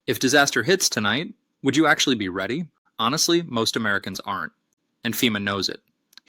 If disaster hits tonight, would you actually be ready? Honestly, most Americans aren't, and FEMA knows it.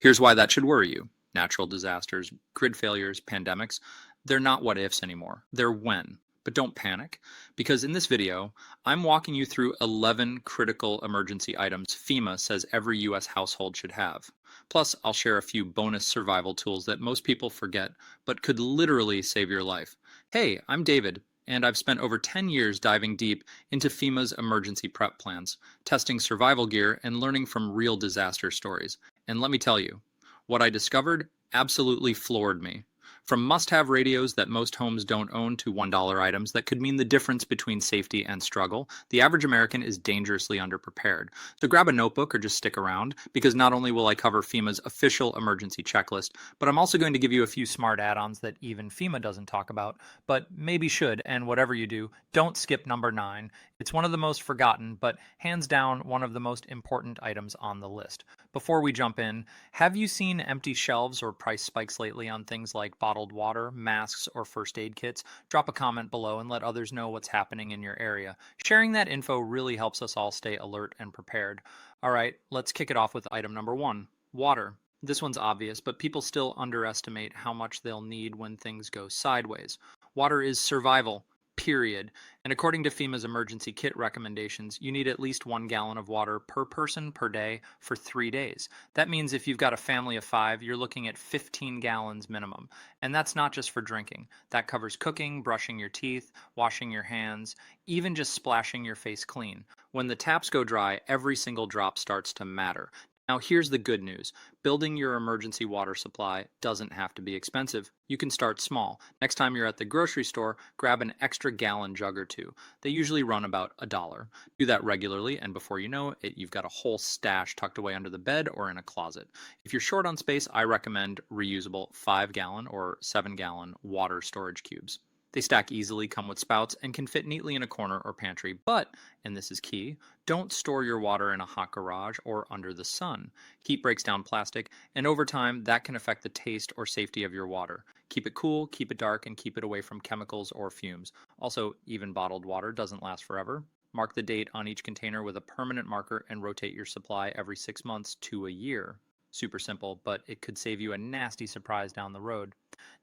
Here's why that should worry you. Natural disasters, grid failures, pandemics, they're not what ifs anymore. They're when. But don't panic, because in this video, I'm walking you through 11 critical emergency items FEMA says every US household should have. Plus, I'll share a few bonus survival tools that most people forget, but could literally save your life. Hey, I'm David, and I've spent over 10 years diving deep into FEMA's emergency prep plans, testing survival gear, and learning from real disaster stories. And let me tell you, what I discovered absolutely floored me. From must-have radios that most homes don't own to $1 items that could mean the difference between safety and struggle, the average American is dangerously underprepared. So grab a notebook or just stick around, because not only will I cover FEMA's official emergency checklist, but I'm also going to give you a few smart add-ons that even FEMA doesn't talk about, but maybe should, and whatever you do, don't skip number 9. It's one of the most forgotten, but hands down one of the most important items on the list. Before we jump in, have you seen empty shelves or price spikes lately on things like bottled water, masks, or first aid kits? Drop a comment below and let others know what's happening in your area. Sharing that info really helps us all stay alert and prepared. All right, let's kick it off with item number 1, water. This one's obvious, but people still underestimate how much they'll need when things go sideways. Water is survival. Period. And according to FEMA's emergency kit recommendations, you need at least 1 gallon of water per person per day for 3 days. That means if you've got a family of 5, you're looking at 15 gallons minimum. And that's not just for drinking. That covers cooking, brushing your teeth, washing your hands, even just splashing your face clean. When the taps go dry, every single drop starts to matter. Now here's the good news. Building your emergency water supply doesn't have to be expensive. You can start small. Next time you're at the grocery store, grab an extra gallon jug or 2. They usually run about $1. Do that regularly, and before you know it, you've got a whole stash tucked away under the bed or in a closet. If you're short on space, I recommend reusable 5-gallon or 7-gallon water storage cubes. They stack easily, come with spouts, and can fit neatly in a corner or pantry, but, and this is key, don't store your water in a hot garage or under the sun. Heat breaks down plastic, and over time, that can affect the taste or safety of your water. Keep it cool, keep it dark, and keep it away from chemicals or fumes. Also, even bottled water doesn't last forever. Mark the date on each container with a permanent marker and rotate your supply every 6 months to a year. Super simple, but it could save you a nasty surprise down the road.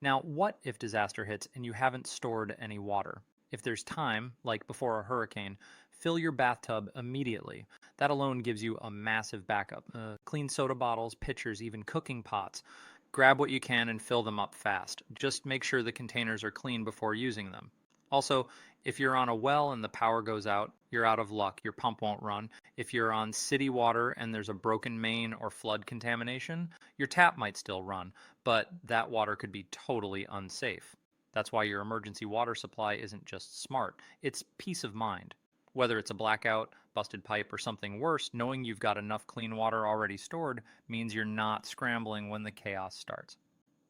Now, what if disaster hits and you haven't stored any water? If there's time, like before a hurricane, fill your bathtub immediately. That alone gives you a massive backup. Clean soda bottles, pitchers, even cooking pots. Grab what you can and fill them up fast. Just make sure the containers are clean before using them. Also, if you're on a well and the power goes out, you're out of luck. Your pump won't run. If you're on city water and there's a broken main or flood contamination, your tap might still run, but that water could be totally unsafe. That's why your emergency water supply isn't just smart, it's peace of mind. Whether it's a blackout, busted pipe, or something worse, knowing you've got enough clean water already stored means you're not scrambling when the chaos starts.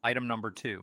Item number 2,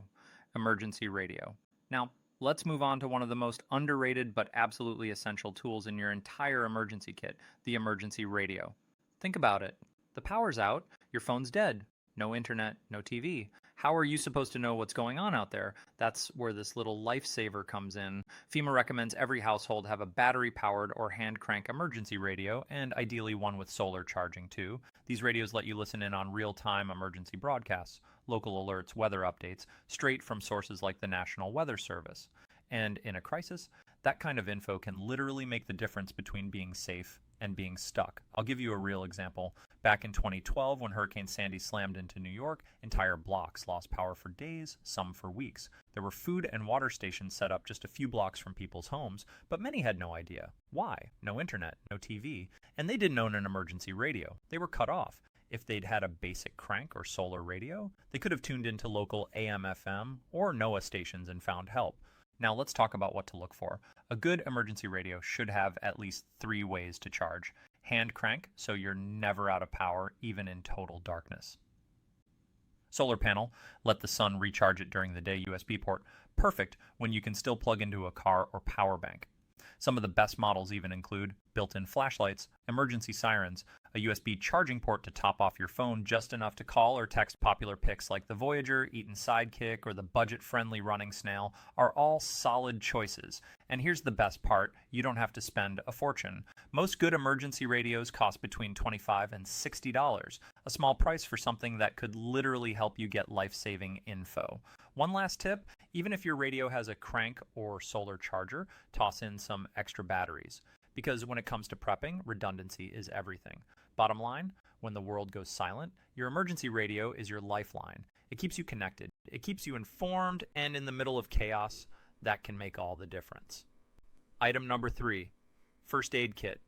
emergency radio. Now, let's move on to one of the most underrated but absolutely essential tools in your entire emergency kit, the emergency radio. Think about it. The power's out, your phone's dead. No internet, no TV. How are you supposed to know what's going on out there? That's where this little lifesaver comes in. FEMA recommends every household have a battery-powered or hand-crank emergency radio, and ideally one with solar charging too. These radios let you listen in on real-time emergency broadcasts, local alerts, weather updates, straight from sources like the National Weather Service. And in a crisis, that kind of info can literally make the difference between being safe and being stuck. I'll give you a real example. Back in 2012, when Hurricane Sandy slammed into New York, entire blocks lost power for days, some for weeks. There were food and water stations set up just a few blocks from people's homes, but many had no idea. Why? No internet, no TV, and they didn't own an emergency radio. They were cut off. If they'd had a basic crank or solar radio, they could have tuned into local AM/FM or NOAA stations and found help. Now let's talk about what to look for. A good emergency radio should have at least 3 ways to charge. Hand crank, so you're never out of power, even in total darkness. Solar panel, let the sun recharge it during the day. USB port, perfect when you can still plug into a car or power bank. Some of the best models even include built-in flashlights, emergency sirens, a USB charging port to top off your phone just enough to call or text. Popular picks like the Voyager, Eaton Sidekick, or the budget-friendly running snail are all solid choices. And here's the best part, you don't have to spend a fortune. Most good emergency radios cost between $25 and $60, a small price for something that could literally help you get life-saving info. One last tip, even if your radio has a crank or solar charger, toss in some extra batteries. Because when it comes to prepping, redundancy is everything. Bottom line, when the world goes silent, your emergency radio is your lifeline. It keeps you connected, it keeps you informed, and in the middle of chaos, that can make all the difference. Item number 3, first aid kit.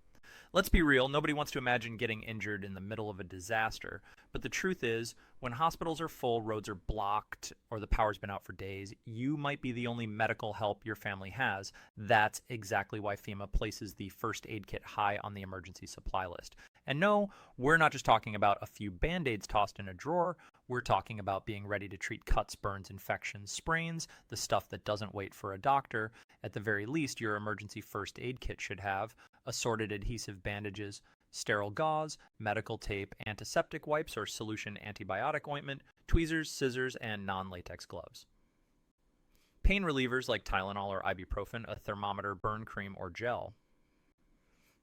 Let's be real, nobody wants to imagine getting injured in the middle of a disaster, but the truth is, when hospitals are full, roads are blocked, or the power's been out for days, you might be the only medical help your family has. That's exactly why FEMA places the first aid kit high on the emergency supply list. And no, we're not just talking about a few band-aids tossed in a drawer, we're talking about being ready to treat cuts, burns, infections, sprains, the stuff that doesn't wait for a doctor. At the very least, your emergency first aid kit should have assorted adhesive bandages, sterile gauze, medical tape, antiseptic wipes or solution antibiotic ointment, tweezers, scissors, and non-latex gloves. Pain relievers like Tylenol or ibuprofen, a thermometer, burn cream, or gel.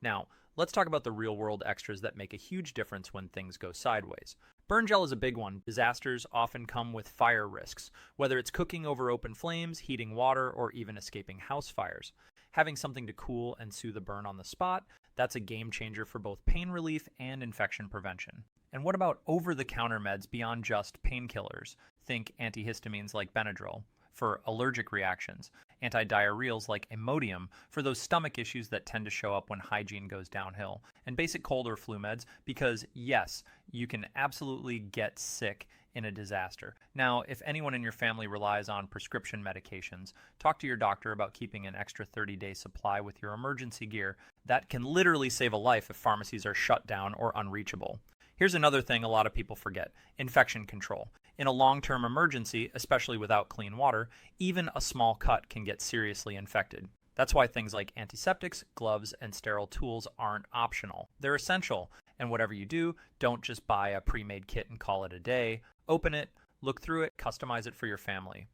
Now, let's talk about the real-world extras that make a huge difference when things go sideways. Burn gel is a big one. Disasters often come with fire risks, whether it's cooking over open flames, heating water, or even escaping house fires. Having something to cool and soothe the burn on the spot, that's a game changer for both pain relief and infection prevention. And what about over-the-counter meds beyond just painkillers? Think antihistamines like Benadryl for allergic reactions, antidiarrheals like Imodium for those stomach issues that tend to show up when hygiene goes downhill, and basic cold or flu meds because, yes, you can absolutely get sick in a disaster. Now, if anyone in your family relies on prescription medications, talk to your doctor about keeping an extra 30-day supply with your emergency gear. That can literally save a life if pharmacies are shut down or unreachable. Here's another thing a lot of people forget, infection control. In a long-term emergency, especially without clean water, even a small cut can get seriously infected. That's why things like antiseptics, gloves, and sterile tools aren't optional. They're essential, and whatever you do, don't just buy a pre-made kit and call it a day. Open it, look through it, customize it for your family.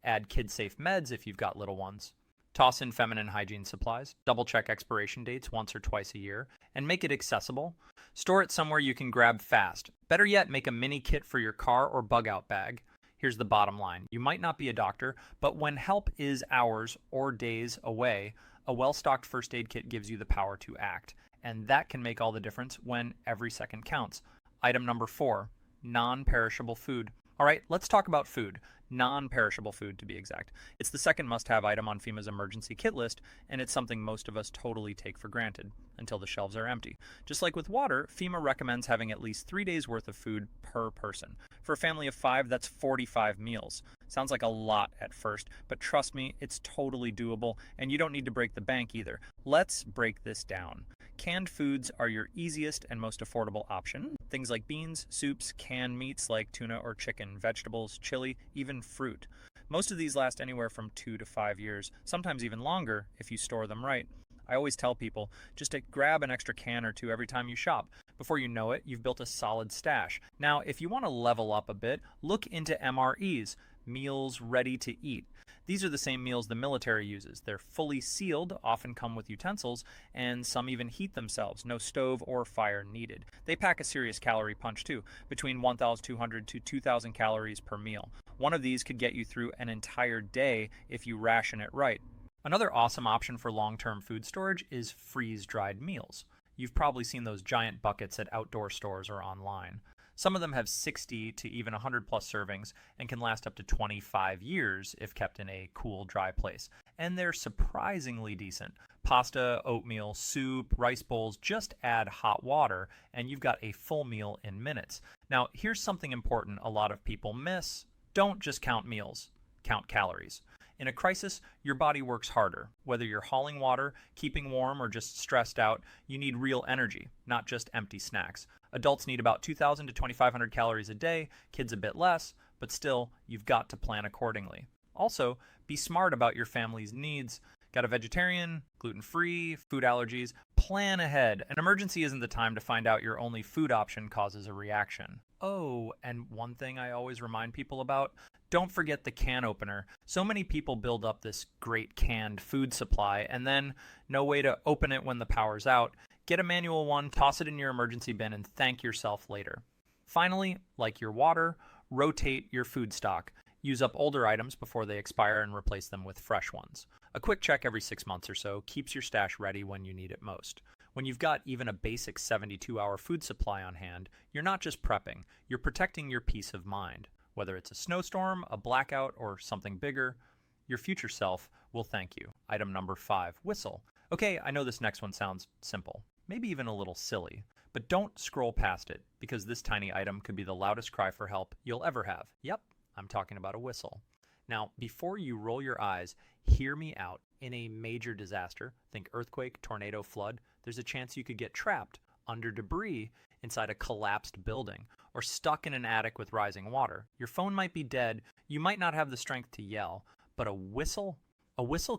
Add kid-safe meds if you've got little ones. Toss in feminine hygiene supplies, double-check expiration dates once or twice a year, and make it accessible. Store it somewhere you can grab fast. Better yet, make a mini kit for your car or bug-out bag. Here's the bottom line. You might not be a doctor, but when help is hours or days away, a well-stocked first aid kit gives you the power to act. And that can make all the difference when every second counts. Item number 4, non-perishable food. All right, let's talk about food. Non-perishable food, to be exact. It's the second must-have item on FEMA's emergency kit list, and it's something most of us totally take for granted until the shelves are empty. Just like with water, FEMA recommends having at least 3 days worth of food per person. For a family of 5, that's 45 meals. Sounds like a lot at first, but trust me, it's totally doable, and you don't need to break the bank either. Let's break this down. Canned foods are your easiest and most affordable option. Things like beans, soups, canned meats like tuna or chicken, vegetables, chili, even fruit. Most of these last anywhere from 2 to 5 years, sometimes even longer if you store them right. I always tell people, just to grab an extra can or two every time you shop. Before you know it, you've built a solid stash. Now, if you want to level up a bit, look into MREs, meals ready to eat. These are the same meals the military uses. They're fully sealed, often come with utensils, and some even heat themselves. No stove or fire needed. They pack a serious calorie punch too, between 1,200 to 2,000 calories per meal. One of these could get you through an entire day if you ration it right. Another awesome option for long-term food storage is freeze-dried meals. You've probably seen those giant buckets at outdoor stores or online. Some of them have 60 to even 100 plus servings and can last up to 25 years if kept in a cool, dry place. And they're surprisingly decent. Pasta, oatmeal, soup, rice bowls, just add hot water and you've got a full meal in minutes. Now, here's something important a lot of people miss. Don't just count meals, count calories. In a crisis, your body works harder. Whether you're hauling water, keeping warm, or just stressed out, you need real energy, not just empty snacks. Adults need about 2,000 to 2,500 calories a day, kids a bit less, but still, you've got to plan accordingly. Also, be smart about your family's needs. Got a vegetarian, gluten-free, food allergies? Plan ahead. An emergency isn't the time to find out your only food option causes a reaction. Oh, and one thing I always remind people about, Don't forget the can opener. So many people build up this great canned food supply and then no way to open it when the power's out. Get a manual one, toss it in your emergency bin, and thank yourself later. Finally, like your water, rotate your food stock. Use up older items before they expire and replace them with fresh ones. A quick check every 6 months or so keeps your stash ready when you need it most. When you've got even a basic 72-hour food supply on hand, you're not just prepping, you're protecting your peace of mind. Whether it's a snowstorm, a blackout, or something bigger, your future self will thank you. Item number 5, whistle. Okay, I know this next one sounds simple, maybe even a little silly, but don't scroll past it, because this tiny item could be the loudest cry for help you'll ever have. Yep, I'm talking about a whistle. Now, before you roll your eyes, hear me out. In a major disaster, think earthquake, tornado, flood, there's a chance you could get trapped under debris inside a collapsed building, or stuck in an attic with rising water. Your phone might be dead, you might not have the strength to yell, but a whistle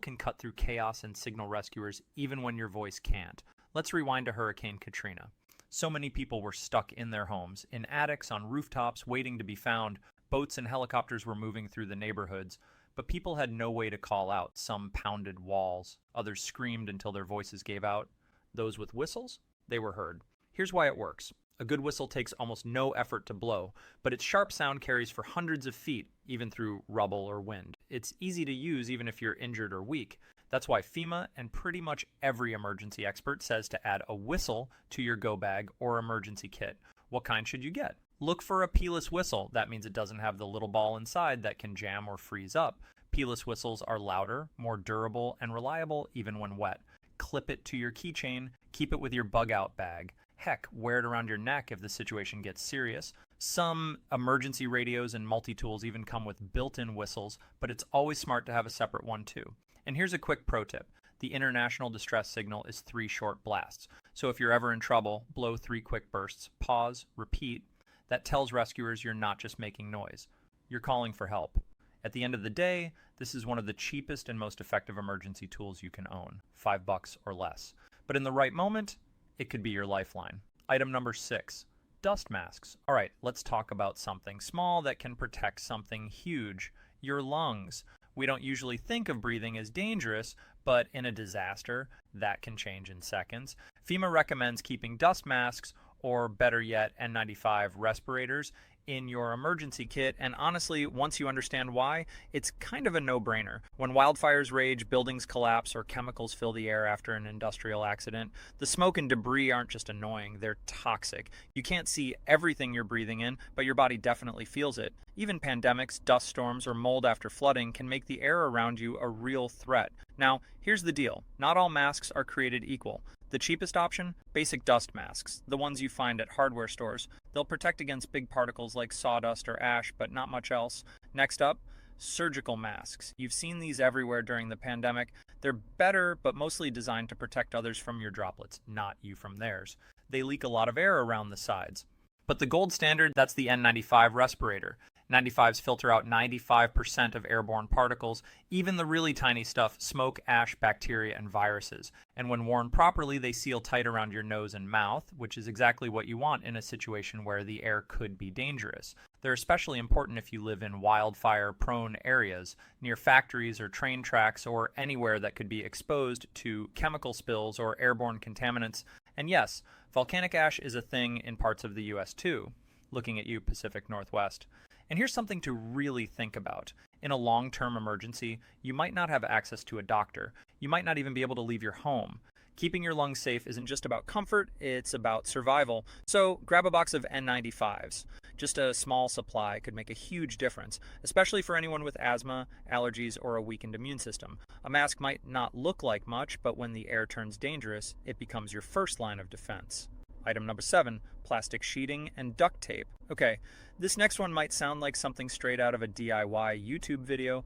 can cut through chaos and signal rescuers even when your voice can't. Let's rewind to Hurricane Katrina. So many people were stuck in their homes, in attics, on rooftops, waiting to be found. Boats and helicopters were moving through the neighborhoods, but people had no way to call out. Some pounded walls, others screamed until their voices gave out. Those with whistles, they were heard. Here's why it works. A good whistle takes almost no effort to blow, but its sharp sound carries for hundreds of feet, even through rubble or wind. It's easy to use even if you're injured or weak. That's why FEMA and pretty much every emergency expert says to add a whistle to your go bag or emergency kit. What kind should you get? Look for a Peelless whistle. That means it doesn't have the little ball inside that can jam or freeze up. Peelless whistles are louder, more durable, and reliable even when wet. Clip it to your keychain. Keep it with your bug-out bag. Heck, wear it around your neck if the situation gets serious. Some emergency radios and multi-tools even come with built-in whistles, but it's always smart to have a separate one too. And here's a quick pro tip. The international distress signal is 3 short blasts. So if you're ever in trouble, blow 3 quick bursts, pause, repeat. That tells rescuers you're not just making noise. You're calling for help. At the end of the day, this is one of the cheapest and most effective emergency tools you can own, $5 or less. But in the right moment, it could be your lifeline. Item number 6, dust masks. All right, let's talk about something small that can protect something huge, your lungs. We don't usually think of breathing as dangerous, but in a disaster, that can change in seconds. FEMA recommends keeping dust masks, or better yet, N95 respirators, in your emergency kit, and honestly, once you understand why, it's kind of a no-brainer. When wildfires rage, buildings collapse, or chemicals fill the air after an industrial accident, the smoke and debris aren't just annoying, they're toxic. You can't see everything you're breathing in, but your body definitely feels it. Even pandemics, dust storms, or mold after flooding can make the air around you a real threat. Now, here's the deal. Not all masks are created equal. The cheapest option? Basic dust masks, the ones you find at hardware stores. They'll protect against big particles like sawdust or ash, but not much else. Next up, surgical masks. You've seen these everywhere during the pandemic. They're better, but mostly designed to protect others from your droplets, not you from theirs. They leak a lot of air around the sides. But the gold standard, that's the N95 respirator. 95s filter out 95% of airborne particles, even the really tiny stuff, smoke, ash, bacteria, and viruses. And when worn properly, they seal tight around your nose and mouth, which is exactly what you want in a situation where the air could be dangerous. They're especially important if you live in wildfire-prone areas, near factories or train tracks, or anywhere that could be exposed to chemical spills or airborne contaminants. And yes, volcanic ash is a thing in parts of the U.S. too. Looking at you, Pacific Northwest. And here's something to really think about. In a long-term emergency, you might not have access to a doctor. You might not even be able to leave your home. Keeping your lungs safe isn't just about comfort, it's about survival. So grab a box of N95s. Just a small supply could make a huge difference, especially for anyone with asthma, allergies, or a weakened immune system. A mask might not look like much, but when the air turns dangerous, it becomes your first line of defense. Item number 7, plastic sheeting and duct tape. Okay, this next one might sound like something straight out of a DIY YouTube video,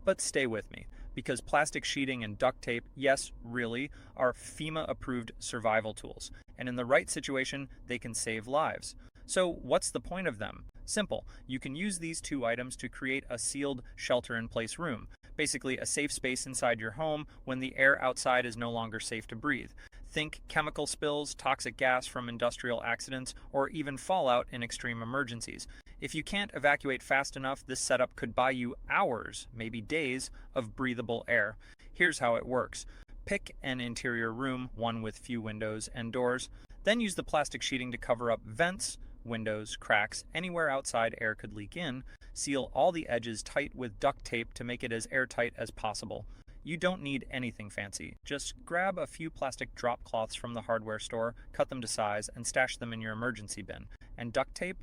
but stay with me, because plastic sheeting and duct tape, yes, really, are FEMA-approved survival tools, and in the right situation, they can save lives. So what's the point of them? Simple. You can use these 2 items to create a sealed shelter-in-place room, basically a safe space inside your home when the air outside is no longer safe to breathe. Think chemical spills, toxic gas from industrial accidents, or even fallout in extreme emergencies. If you can't evacuate fast enough, this setup could buy you hours, maybe days, of breathable air. Here's how it works. Pick an interior room, one with few windows and doors. Then use the plastic sheeting to cover up vents, windows, cracks, anywhere outside air could leak in. Seal all the edges tight with duct tape to make it as airtight as possible. You don't need anything fancy. Just grab a few plastic drop cloths from the hardware store, cut them to size, and stash them in your emergency bin. And duct tape?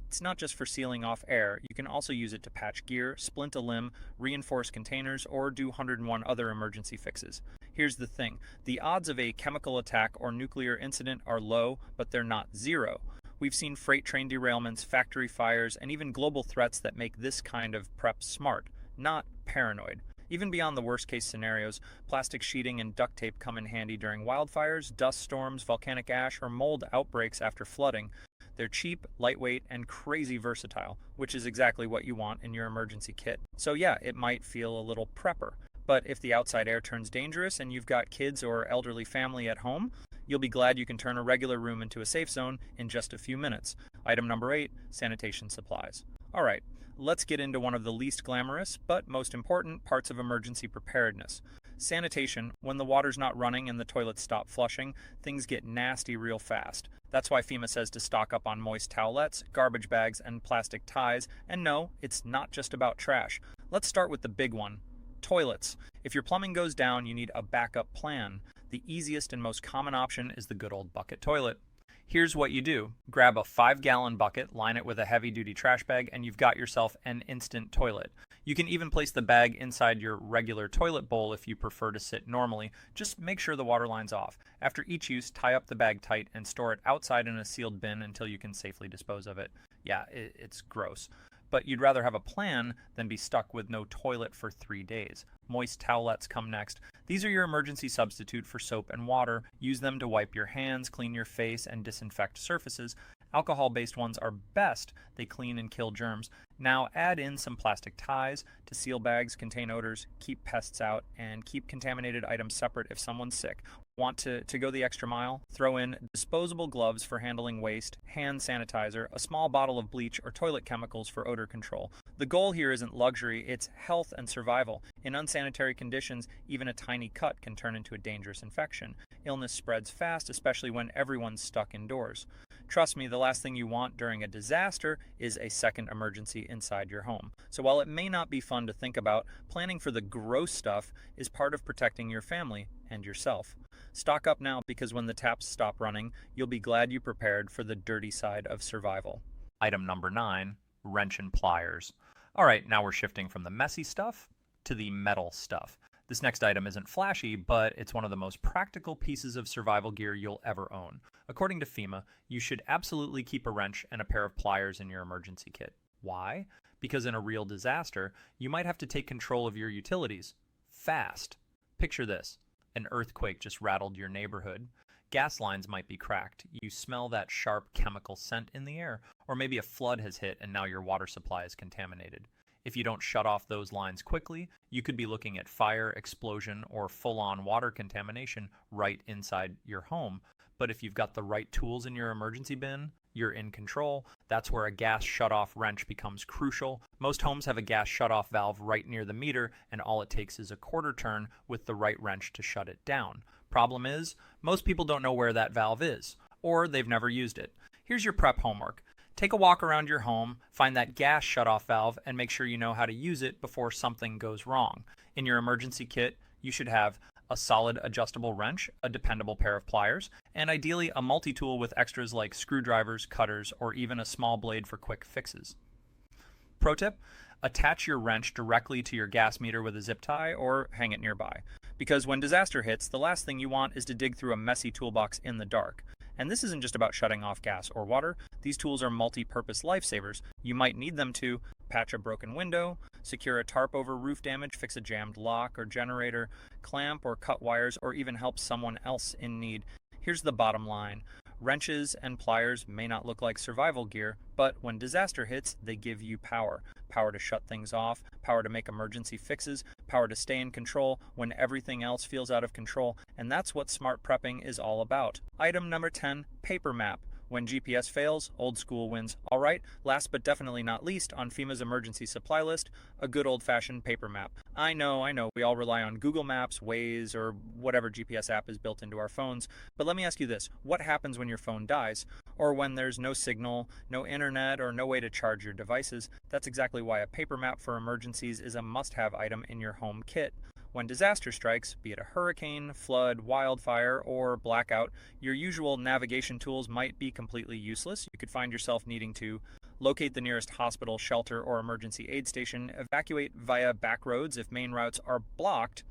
It's not just for sealing off air. You can also use it to patch gear, splint a limb, reinforce containers, or do 101 other emergency fixes. Here's the thing. The odds of a chemical attack or nuclear incident are low, but they're not zero. We've seen freight train derailments, factory fires, and even global threats that make this kind of prep smart, not paranoid. Even beyond the worst-case scenarios, plastic sheeting and duct tape come in handy during wildfires, dust storms, volcanic ash, or mold outbreaks after flooding. They're cheap, lightweight, and crazy versatile, which is exactly what you want in your emergency kit. So yeah, it might feel a little prepper. But if the outside air turns dangerous and you've got kids or elderly family at home, you'll be glad you can turn a regular room into a safe zone in just a few minutes. Item number 8, sanitation supplies. All right, let's get into one of the least glamorous, but most important parts of emergency preparedness. Sanitation. When the water's not running and the toilets stop flushing, things get nasty real fast. That's why FEMA says to stock up on moist towelettes, garbage bags, and plastic ties. And no, it's not just about trash. Let's start with the big one. Toilets. If your plumbing goes down, you need a backup plan. The easiest and most common option is the good old bucket toilet. Here's what you do. Grab a 5-gallon bucket, line it with a heavy-duty trash bag, and you've got yourself an instant toilet. You can even place the bag inside your regular toilet bowl if you prefer to sit normally. Just make sure the water line's off. After each use, tie up the bag tight and store it outside in a sealed bin until you can safely dispose of it. Yeah, it's gross. But you'd rather have a plan than be stuck with no toilet for 3 days. Moist towelettes come next. These are your emergency substitute for soap and water. Use them to wipe your hands, clean your face, and disinfect surfaces. Alcohol-based ones are best. They clean and kill germs. Now add in some plastic ties to seal bags, contain odors, keep pests out, and keep contaminated items separate if someone's sick. Want to go the extra mile? Throw in disposable gloves for handling waste, hand sanitizer, a small bottle of bleach, or toilet chemicals for odor control. The goal here isn't luxury, it's health and survival. In unsanitary conditions, even a tiny cut can turn into a dangerous infection. Illness spreads fast, especially when everyone's stuck indoors. Trust me, the last thing you want during a disaster is a second emergency inside your home. So while it may not be fun to think about, planning for the gross stuff is part of protecting your family and yourself. Stock up now, because when the taps stop running, you'll be glad you prepared for the dirty side of survival. Item number 9, wrench and pliers. All right, now we're shifting from the messy stuff to the metal stuff. This next item isn't flashy, but it's one of the most practical pieces of survival gear you'll ever own. According to FEMA, you should absolutely keep a wrench and a pair of pliers in your emergency kit. Why? Because in a real disaster, you might have to take control of your utilities fast. Picture this. An earthquake just rattled your neighborhood. Gas lines might be cracked. You smell that sharp chemical scent in the air. Or maybe a flood has hit and now your water supply is contaminated. If you don't shut off those lines quickly, you could be looking at fire, explosion, or full-on water contamination right inside your home. But if you've got the right tools in your emergency bin, you're in control. That's where a gas shutoff wrench becomes crucial. Most homes have a gas shutoff valve right near the meter, and all it takes is a quarter turn with the right wrench to shut it down. Problem is, most people don't know where that valve is, or they've never used it. Here's your prep homework. Take a walk around your home, find that gas shutoff valve, and make sure you know how to use it before something goes wrong. In your emergency kit, you should have a solid adjustable wrench, a dependable pair of pliers, and ideally a multi-tool with extras like screwdrivers, cutters, or even a small blade for quick fixes. Pro tip, attach your wrench directly to your gas meter with a zip tie or hang it nearby. Because when disaster hits, the last thing you want is to dig through a messy toolbox in the dark. And this isn't just about shutting off gas or water. These tools are multi-purpose lifesavers. You might need them to patch a broken window, secure a tarp over roof damage, fix a jammed lock or generator, clamp or cut wires, or even help someone else in need. Here's the bottom line. Wrenches and pliers may not look like survival gear, but when disaster hits, they give you power. Power to shut things off, power to make emergency fixes, power to stay in control when everything else feels out of control, and that's what smart prepping is all about. Item number 10, paper map. When GPS fails, old school wins. All right, last but definitely not least, on FEMA's emergency supply list, a good old-fashioned paper map. I know, we all rely on Google Maps, Waze, or whatever GPS app is built into our phones, but let me ask you this. What happens when your phone dies? Or when there's no signal, no internet, or no way to charge your devices? That's exactly why a paper map for emergencies is a must-have item in your home kit. When disaster strikes, be it a hurricane, flood, wildfire, or blackout, your usual navigation tools might be completely useless. You could find yourself needing to locate the nearest hospital, shelter, or emergency aid station, evacuate via back roads if main routes are blocked,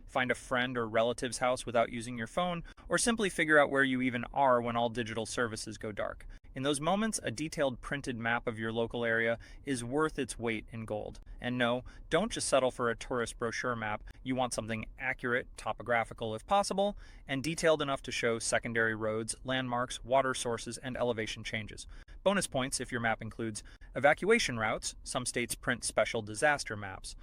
find a friend or relative's house without using your phone, or simply figure out where you even are when all digital services go dark. In those moments, a detailed printed map of your local area is worth its weight in gold. And no, don't just settle for a tourist brochure map. You want something accurate, topographical if possible, and detailed enough to show secondary roads, landmarks, water sources, and elevation changes. Bonus points if your map includes evacuation routes. Some states print special disaster maps.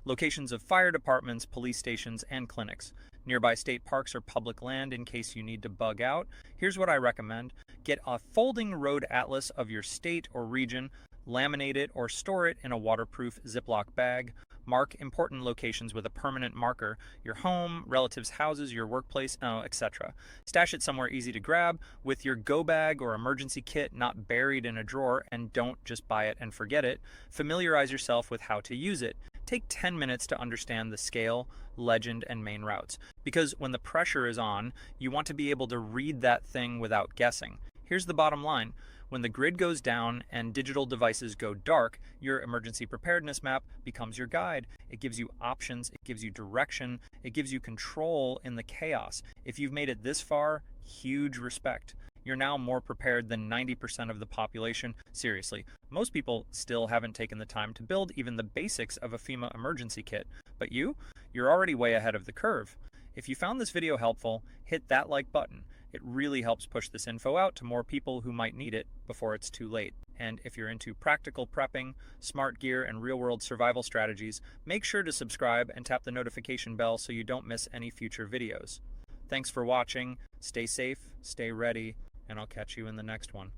Locations of fire departments, police stations, and clinics. Nearby state parks or public land in case you need to bug out. Here's what I recommend. Get a folding road atlas of your state or region, laminate it or store it in a waterproof Ziploc bag. Mark important locations with a permanent marker, your home, relatives' houses, your workplace, etc. Stash it somewhere easy to grab with your go bag or emergency kit not buried in a drawer, and don't just buy it and forget it. Familiarize yourself with how to use it. Take 10 minutes to understand the scale, legend, and main routes. Because when the pressure is on, you want to be able to read that thing without guessing. Here's the bottom line. When the grid goes down and digital devices go dark, your emergency preparedness map becomes your guide. It gives you options, it gives you direction, it gives you control in the chaos. If you've made it this far, huge respect. You're now more prepared than 90% of the population. Seriously, most people still haven't taken the time to build even the basics of a FEMA emergency kit. But you're already way ahead of the curve. If you found this video helpful, hit that like button. It really helps push this info out to more people who might need it before it's too late. And if you're into practical prepping, smart gear, and real-world survival strategies, make sure to subscribe and tap the notification bell so you don't miss any future videos. Thanks for watching. Stay safe, stay ready, and I'll catch you in the next one.